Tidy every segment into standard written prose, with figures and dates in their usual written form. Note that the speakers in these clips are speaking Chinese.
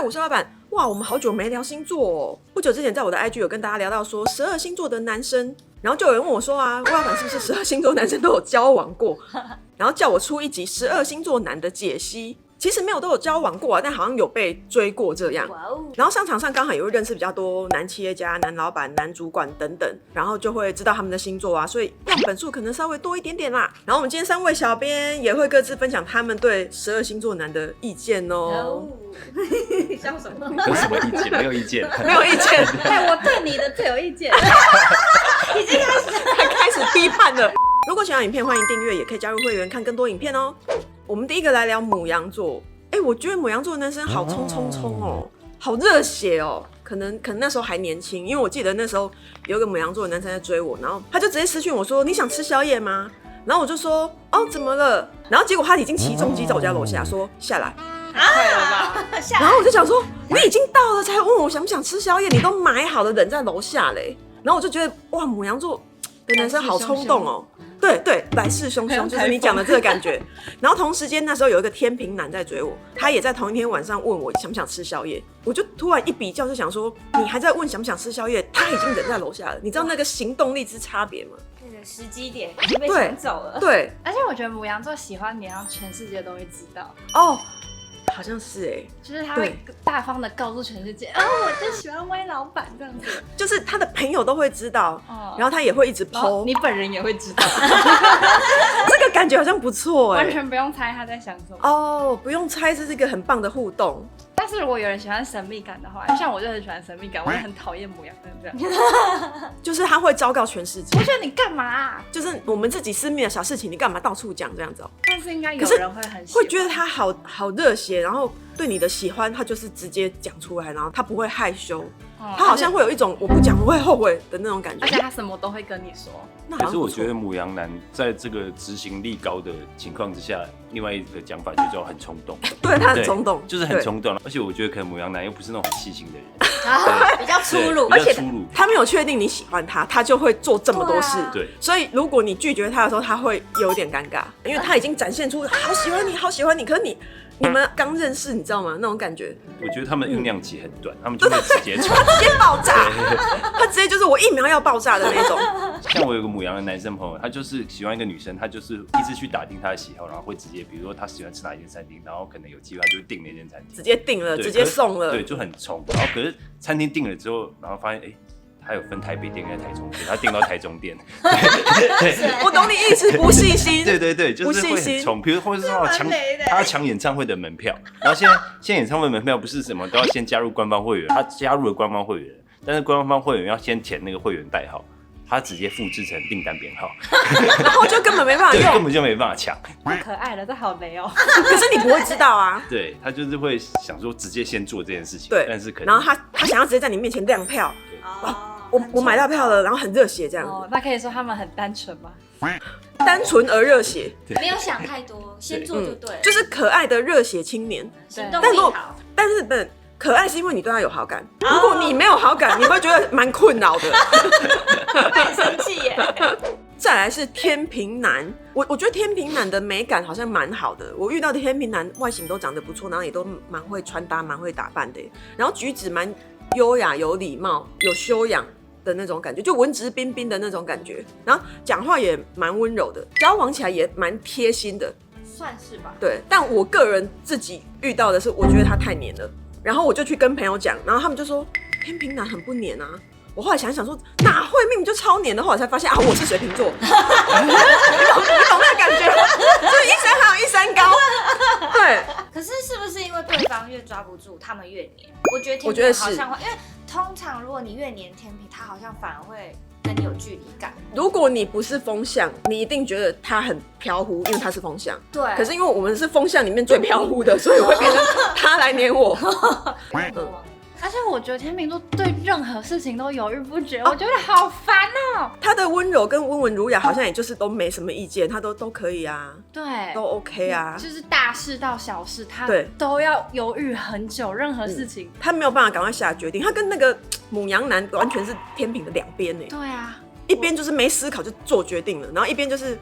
五十老板，哇，我们好久没聊星座哦。不久之前在我的 IG 有跟大家聊到说12星座的男生，然后就有人问我说啊，魏老板是不是12星座男生都有交往过？然后叫我出一集12星座男的解析。其实没有都有交往过啊，但好像有被追过这样。然后商场上刚好也会认识比较多男企业家、男老板、男主管等等，然后就会知道他们的星座啊，所以样本数可能稍微多一点点啦。然后我们今天3位小编也会各自分享他们对12星座男的意见哦。笑什么？有什么意见？没有意见，没有意见。哎，我对你的最有意见，已经开始批判了。如果喜欢影片，欢迎订阅，也可以加入会员看更多影片哦。我们第一个来聊牡羊座。我觉得牡羊座的男生好冲冲冲哦，好热血哦。可能那时候还年轻，因为我记得那时候有一个牡羊座的男生在追我，然后他就直接私讯我说：“你想吃宵夜吗？”然后我就说：“哦，怎么了？”然后结果他已经骑重机在我家楼下说：“下来。”快了吧？然后我就想说：“你已经到了才问我想不想吃宵夜，你都买好了人在楼下嘞。”然后我就觉得哇，牡羊座的男生好冲动哦。对，来势汹汹，就是你讲的这个感觉。然后同时间那时候有一个天秤男在追我，他也在同一天晚上问我想不想吃宵夜。我就突然一比较，就想说，你还在问想不想吃宵夜，他已经人在楼下了。你知道那个行动力之差别吗？那个时机点已经被抢走了。对，而且我觉得牡羊座喜欢你，让全世界都会知道。哦，好像是就是他会大方的告诉全世界，我就喜欢威老板这样子，就是他的朋友都会知道，然后他也会一直 po， 你本人也会知道，这个感觉好像不错完全不用猜他在想什么。哦，不用猜，这是一个很棒的互动。但是如果有人喜欢神秘感的话，像我就很喜欢神秘感，我也很讨厌牡羊这样，就是他会昭告全世界。我觉得你干嘛啊？就是我们自己私密的小事情，你干嘛到处讲这样子哦？但是应该有人会很喜欢，会觉得他好热血，然后对你的喜欢，他就是直接讲出来，然后他不会害羞，他好像会有一种我不讲我会后悔的那种感觉，而且他什么都会跟你说。可是我觉得牡羊男在这个执行力高的情况之下，另外一个讲法就叫很冲动。对，他很冲动，就是很冲动。而且我觉得可能牡羊男又不是那种很细心的人，比较粗鲁，而且他没有确定你喜欢他，他就会做这么多事。对，所以如果你拒绝他的时候，他会有点尴尬，因为他已经展现出好喜欢你，好喜欢你，可是你们刚认识，你知道吗？那种感觉。我觉得他们酝酿期很短，他们就会直接冲，他直接爆炸，他直接就是我1秒要爆炸的那种。像我有个牡羊的男生朋友，他就是喜欢一个女生，他就是一直去打听她的喜好，然后会直接，比如说他喜欢吃哪一间餐厅，然后可能有机会他就订那间餐厅，直接订了，直接送了，对，就很冲。然后可是餐厅订了之后，然后发现他有分台北店跟台中店，他订到台中店。我懂你意思，不细心。对，就是会很冲。比如或者说他要抢演唱会的门票，然后现在演唱会门票不是什么都要先加入官方会员，他加入了官方会员，但是官方会员要先填那个会员代号。他直接复制成订单编号，然后就根本没办法用，根本就没办法抢。太可爱了，这好雷哦。可是你不会知道啊。对，他就是会想说直接先做这件事情。对，但是可能然后他想要直接在你面前亮票。我买到票了，然后很热血这样子。那可以说他们很单纯吗？单纯而热血，没有想太多，先做就对了。就是可爱的热血青年，行动力好。但是不。可爱是因为你对他有好感，如果你没有好感，你会觉得蛮困扰的，会很生气耶。再来是天秤男，我觉得天秤男的美感好像蛮好的，我遇到的天秤男外形都长得不错，然后也都蛮会穿搭、蛮会打扮的，然后举止蛮优雅、有礼貌、有修养的那种感觉，就文质彬彬的那种感觉，然后讲话也蛮温柔的，交往起来也蛮贴心的，算是吧。对，但我个人自己遇到的是，我觉得他太黏了。然后我就去跟朋友讲，然后他们就说天秤男很不黏啊。我后来想说哪会，明明就超黏的，后来才发现啊，我是水瓶座。你懂那个感觉？就是一山还有一山高。对。可是是不是因为对方越抓不住，他们越黏？我觉得天秤好像会，因为通常如果你越黏天秤，他好像反而会跟你有距离感。如果你不是风象，你一定觉得他很飘忽，因为他是风象。对。可是因为我们是风象里面最飘忽的，所以会变成他来黏我。而且我觉得天秤座对任何事情都犹豫不决，我觉得好烦哦。他的温柔跟温文儒雅好像也就是都没什么意见，他都可以啊，对，都 OK 啊，就是大事到小事他都要犹豫很久，任何事情他没有办法赶快下决定，他跟那个牡羊男完全是天平的两边呢。对啊，一边就是没思考就做决定了，然后一边就是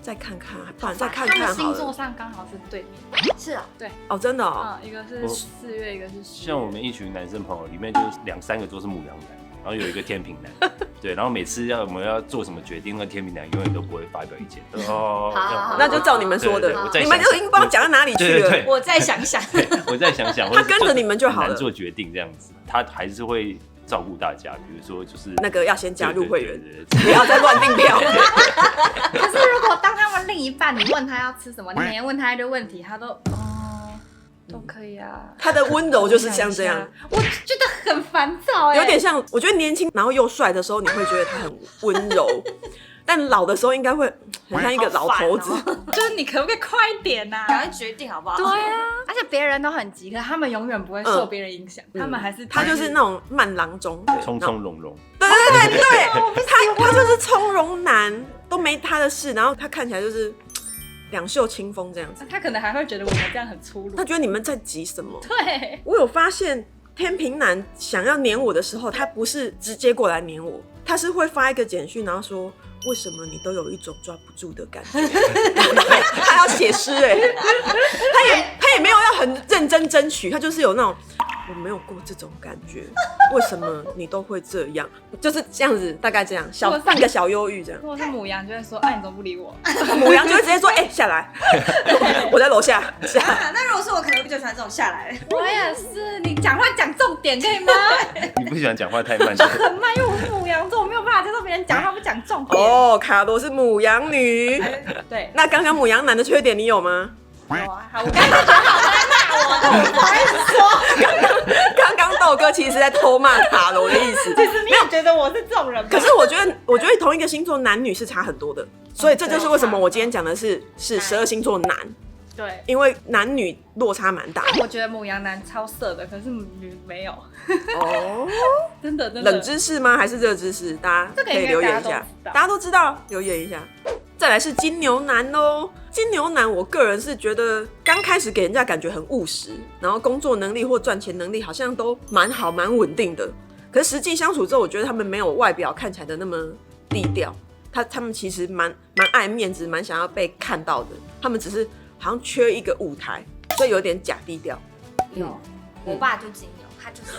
再看看，不然再看看好了。他们星座上刚好是对面。是啊，对。哦，真的哦。一个是4月，一个是10月。像我们一群男生朋友里面，就是2-3个都是牡羊男，然后有一个天秤男。对，然后每次我们要做什么决定，那个天秤男永远都不会发表意见。哦，那就照你们说的，你们就已经不知道讲到哪里去了。我再想想，我再想想，他跟着你们就好了。难做决定这样子，他还是会照顾大家，比如说就是那个要先加入会员，不要再乱订票。可是如果当他们另一半，你问他要吃什么，你每天问他一堆问题，他都可以啊。他的温柔就是像这样，我觉得很烦躁有点像，我觉得年轻然后又帅的时候，你会觉得他很温柔。但老的时候应该会很像一个老头子，就是你可不可以快一点啊？赶快决定好不好？对啊，而且别人都很急，可是他们永远不会受别人影响，他们还是他就是那种慢郎中，从从容容。对，他就是从容男，都没他的事，然后他看起来就是两袖清风这样子。他可能还会觉得我们这样很粗鲁，他觉得你们在急什么？对，我有发现天秤男想要黏我的时候，他不是直接过来黏我，他是会发一个简讯，然后说。为什么你都有一种抓不住的感觉？他要写诗他也没有要很认真争取，他就是有那种我没有过这种感觉，为什么你都会这样？就是这样子，大概这样，半个小忧郁这样。如果是母羊，就会说：“哎，你怎么不理我？”母羊就会直接说：“下来，我在楼下。”那如果是我，可能比较喜欢这种下来。我也是，你讲话讲重点可以吗？你不喜欢讲话太慢，很慢，因为我是母羊座，我没有办法接受别人讲话不讲重点。哦，卡罗是母羊女。对，那刚刚母羊男的缺点你有吗？有啊，好，我刚刚觉得好在骂我，不好意思说。刚刚豆哥其实是在偷骂卡罗的意思。其实你也觉得我是这种人吗？可是我觉得同一个星座男女是差很多的，所以这就是为什么我今天讲的是12星座男。对，因为男女落差蛮大。我觉得母羊男超色的，可是母女没有。哦，真的。冷知识吗？还是热知识？大家可以留言一下。大家都知道，留言一下。再来是金牛男哦，金牛男，我个人是觉得刚开始给人家感觉很务实，然后工作能力或赚钱能力好像都蛮好、蛮稳定的。可是实际相处之后，我觉得他们没有外表看起来的那么低调。他们其实蛮爱面子，蛮想要被看到的。他们只是好像缺一个舞台，所以有点假低调。我爸就金牛，他就是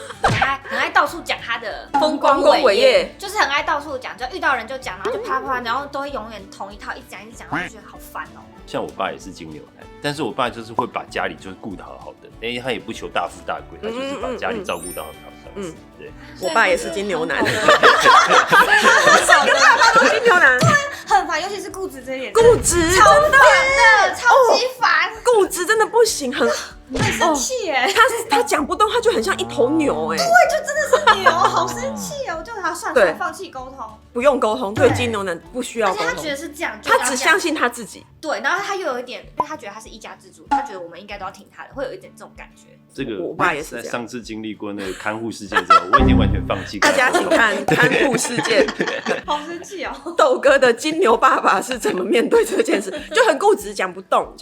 很爱到处讲他的风光伟业，就是很爱到处讲，就遇到人就讲，然后就啪，然后都会永远同一套一直讲，我就觉得好烦哦。像我爸也是金牛男，但是我爸就是会把家里就是顾得好好的，他也不求大富大贵，他就是把家里照顾到很好。对，我爸也是金牛男，跟爸爸都金牛男，很烦，尤其是固执这一点，固执超烦的，超级烦，固执真的不行，很生气耶！他讲不动，他就很像一头牛哎，对，就真的是牛，好生气哦！我就好算了，放弃沟通，不用沟通，对金牛男不需要沟通，而且他觉得是这样，他只相信他自己，对，然后他又有一点，因为他觉得他是一家之主，他觉得我们应该都要听他的，会有一点这种感觉。这个我爸也是这样。上次经历过那个看护事件之后，我已经完全放弃。大家请看看护事件，好生气哦！豆哥的金牛爸爸是怎么面对这件事？就很固执，讲不动，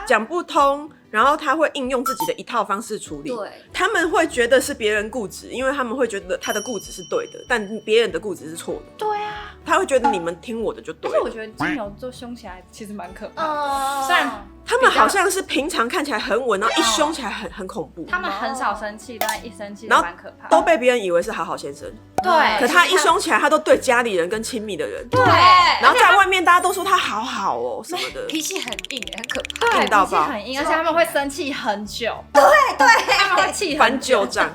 讲不通。然后他会应用自己的一套方式处理。对，他们会觉得是别人固执，因为他们会觉得他的固执是对的，但别人的固执是错的。对啊，他会觉得你们听我的就对了。而且我觉得金牛座凶起来其实蛮可怕的，虽然他们好像是平常看起来很稳，然后一凶起来很恐怖。他们很少生气，但一生气就蛮可怕的，都被别人以为是好好先生。对，可他一凶起来，他都对家里人跟亲密的人。对，然后在外面大家都说他好好哦什么的，脾气很硬，很可怕，对，脾气很硬，而且他们会生气很久。对，他们会气翻旧账。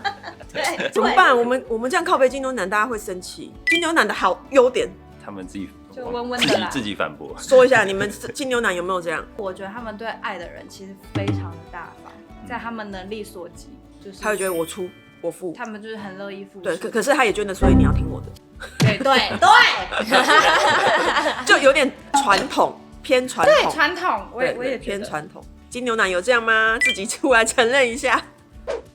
对，怎么办？我们这样靠北金牛男，大家会生气。金牛男的好优点，他们自己就温温的啦，自己反驳。说一下，你们金牛男有没有这样？我觉得他们对爱的人其实非常的大方，在他们能力所及，就是他会觉得我出我付，他们就是很乐意付出。对，可是他也觉得，所以你要听我的。对，就有点传统，偏传统。对，传统，我也偏传统。金牛男有这样吗？自己出来承认一下。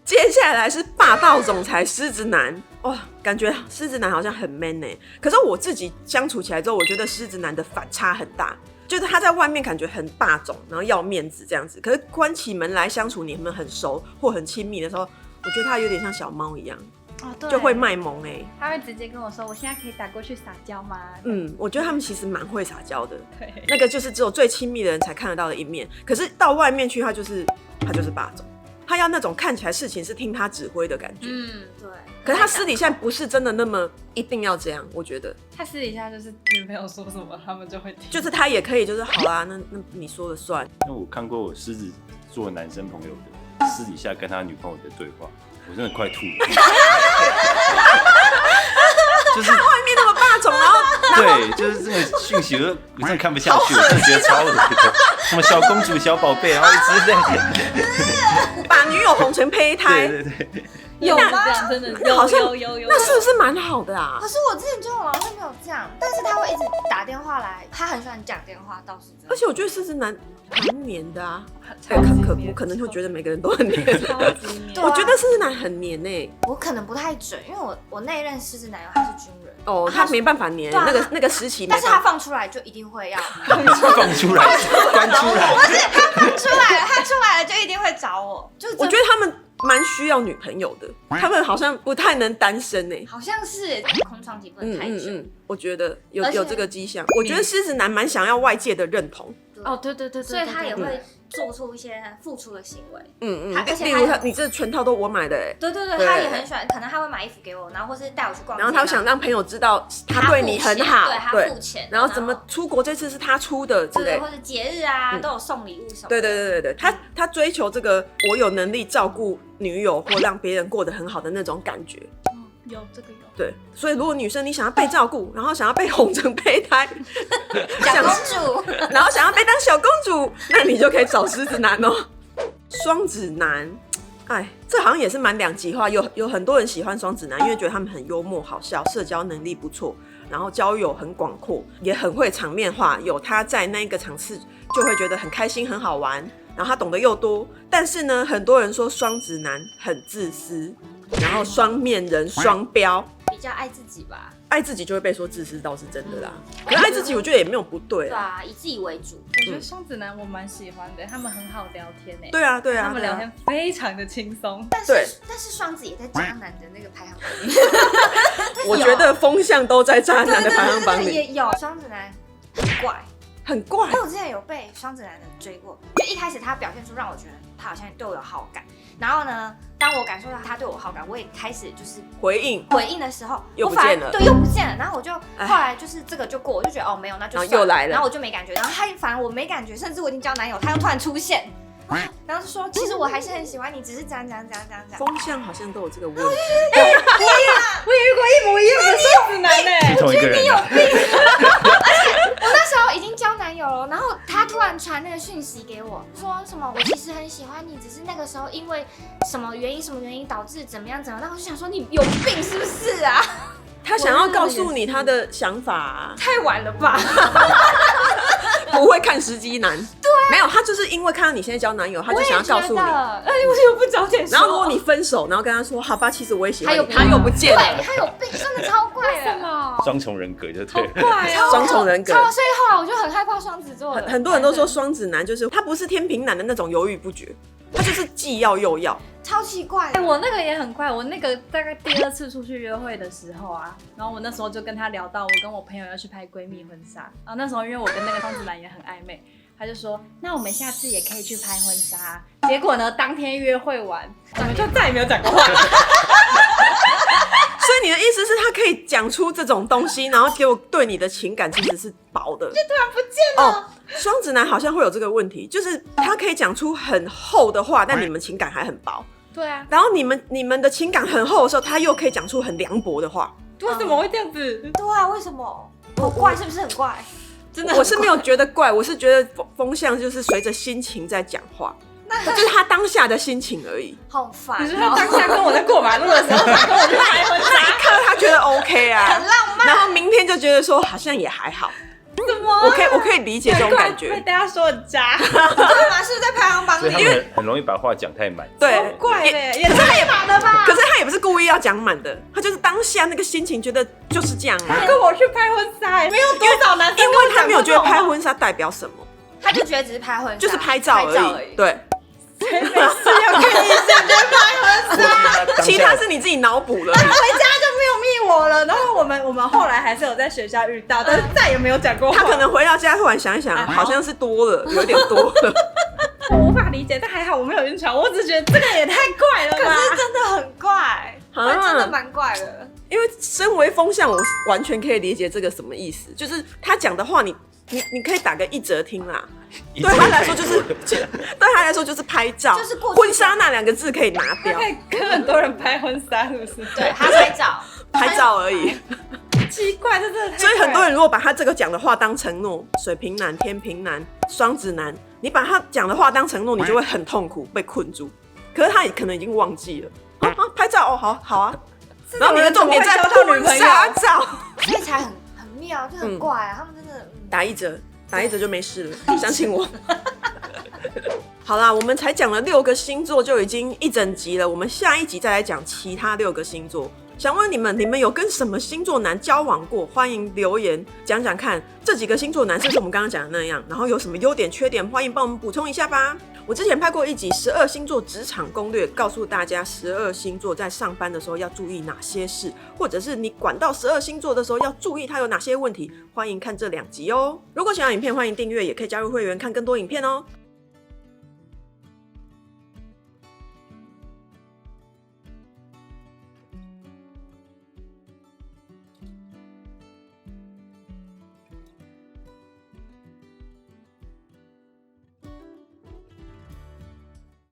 接下来是霸道总裁狮子男，哇，感觉狮子男好像很 man 欸。可是我自己相处起来之后，我觉得狮子男的反差很大，就是他在外面感觉很霸总，然后要面子这样子，可是关起门来相处，你们很熟或很亲密的时候，我觉得他有点像小猫一样。就会卖萌他会直接跟我说，我现在可以打过去撒娇吗？我觉得他们其实蛮会撒娇的，对，那个就是只有最亲密的人才看得到的一面，可是到外面去他就是霸总，他要那种看起来事情是听他指挥的感觉，对。可是他私底下不是真的那么一定要这样，我觉得他私底下就是女朋友说什么他们就会听，就是他也可以就是好啦，那你说了算。因为我看过我狮子座男生朋友的私底下跟他女朋友的对话，我真的快吐了。就是外面那么霸总，然后对，就是这个讯息，我真的看不下去，我真的觉得超恶的。什么小公主、小宝贝，然后一直在把女友哄成胚胎，对，有吗？真的有，那是不是蛮好的啊？可是我之前交往好像没有这样，但是他会一直打电话来，他很喜欢讲电话，倒是真的。而且我觉得狮子男蛮黏的啊，可能会觉得每个人都很黏，对啊我觉得狮子男很黏我可能不太准，因为我那一任狮子男友他是军人，他没办法黏，对啊那个时期没但办法，是他放出来就一定会要放出来，关出来。不是他出来了就一定会找我，就是我觉得他们蛮需要女朋友的，他们好像不太能单身好像是空窗期不能太久。我觉得有这个迹象。嗯我觉得狮子男蛮想要外界的认同，对，所以他也会做出一些付出的行为。而且例如你这全套都我买的对，他也很喜欢，可能他会买衣服给我，然后或是带我去逛街，然后他想让朋友知道他对你很好，对他付钱，然后怎么出国这次是他出的之类，或者节日啊都有送礼物什么。对，他追求这个我有能力照顾女友或让别人过得很好的那种感觉。有这个有。对，所以如果女生你想要被照顾，然后想要被哄成胚胎，小公主，然后想要被当小公主，那你就可以找狮子男哦。双子男，这好像也是蛮两极化，有很多人喜欢双子男，因为觉得他们很幽默好笑，社交能力不错，然后交友很广阔，也很会场面化，有他在那个场次就会觉得很开心很好玩，然后他懂得又多。但是呢，很多人说双子男很自私，然后双面人、双标，比较爱自己吧。爱自己就会被说自私，倒是真的啦。可是爱自己，我觉得也没有不对对啊，以自己为主。我觉得双子男我蛮喜欢的，他们很好聊天诶。对啊，他们聊天非常的轻松。但是双子也在渣男的那个排行榜里。我觉得风向都在渣男的排行榜里。也有双子男很怪。因为我之前有被双子男的追过，就一开始他表现出让我觉得他好像对我有好感，然后呢，当我感受到他对我好感，我也开始就是回应的时候，又不见了，对，又不见了。然后我就后来就是这个就过，我就觉得没有，那就算了，又来了，然后我就没感觉，然后他反正我没感觉，甚至我已经交男友，他又突然出现。然后就说，其实我还是很喜欢你，只是这样。风向好像都有这个问题。我也遇过一模一样的双子男诶，同一个人。你有病！而且我那时候已经交男友了，然后他突然传那个讯息给我，说什么我其实很喜欢你，只是那个时候因为什么原因导致怎么样。那我就想说，你有病是不是啊？他想要告诉你他的想法啊，太晚了吧？不会看时机男，对，没有，他就是因为看到你现在交男友，他就想要告诉你，为什么不早点说？然后如果你分手，然后跟他说，好吧，其实我也喜欢你，他又不见了，对，他有病，真的超怪的，什么？双重人格就对了，怪哦，双重人格。所以后来我就很害怕双子座的。很多人都说双子男就是他不是天平男的那种犹豫不决，他就是既要又要。超奇怪我那个也很怪，我那个大概第2次出去约会的时候啊，然后我那时候就跟他聊到我跟我朋友要去拍闺蜜婚纱，然后那时候因为我跟那个双子男也很暧昧，他就说那我们下次也可以去拍婚纱。结果呢，当天约会完，我们就再也没有讲过话。所以你的意思是他可以讲出这种东西，然后结果对你的情感其实是薄的，就突然不见了。双子男好像会有这个问题，就是他可以讲出很厚的话，但你们情感还很薄。对啊，然后你们的情感很厚的时候，他又可以讲出很凉薄的话。为什么会这样子？对啊，为什么？好怪，是不是很怪？真的，我是没有觉得怪，我是觉得风向就是随着心情在讲话，就是他当下的心情而已。好烦。你是他当下跟我在过马路的时候，他跟我去拍婚纱，那一刻他觉得 OK 啊，很浪漫。然后明天就觉得说好像也还好。什么？我可以理解这种感觉。被大家说很渣，对嘛？是不是在排行榜里？所以他们很容易把话讲太满。对，怪嘞，也太满了吧？可是他也不是故意要讲满的，他就是当下那个心情觉得就是这样啊。他跟我去拍婚纱，没有多少男生因为他没有觉得拍婚纱代表什么，他就觉得只是拍婚纱，就是拍照而已。对。谁没事要跟你姐姐拍婚纱？其他是你自己脑补了。回家就没有密我了。然后我们后来还是有在学校遇到，但是再也没有讲过话。他可能回到家突然想一想，好像是多了，有点多了。我无法理解，但还好我没有晕船，我只觉得这个也太怪了吧。可是真的很怪，真的蛮怪的。因为身为风向，我完全可以理解这个什么意思，就是他讲的话你可以打个1折听啦。对他来说就是拍照，就是过去婚纱那2个字可以拿掉，可以跟很多人拍婚纱，是不是？对，他拍照，拍照而已。奇怪，这真的太怪了。所以很多人如果把他这个讲的话当承诺，水瓶男、天平男、双子男，你把他讲的话当承诺，你就会很痛苦，被困住。可是他也可能已经忘记了。拍照哦，好啊。然后你的重点在婚纱照，所以才很妙，就很怪啊。他们真的打1折就没事了，相信我。好啦，我们才讲了6个星座就已经一整集了，我们下一集再来讲其他6个星座。想问你们有跟什么星座男交往过？欢迎留言讲讲看，这几个星座男是不是我们刚刚讲的那样？然后有什么优点缺点，欢迎帮我们补充一下吧。我之前拍过一集12星座职场攻略，告诉大家12星座在上班的时候要注意哪些事，或者是你管到12星座的时候要注意它有哪些问题。欢迎看这2集哦。如果喜欢影片，欢迎订阅，也可以加入会员看更多影片哦。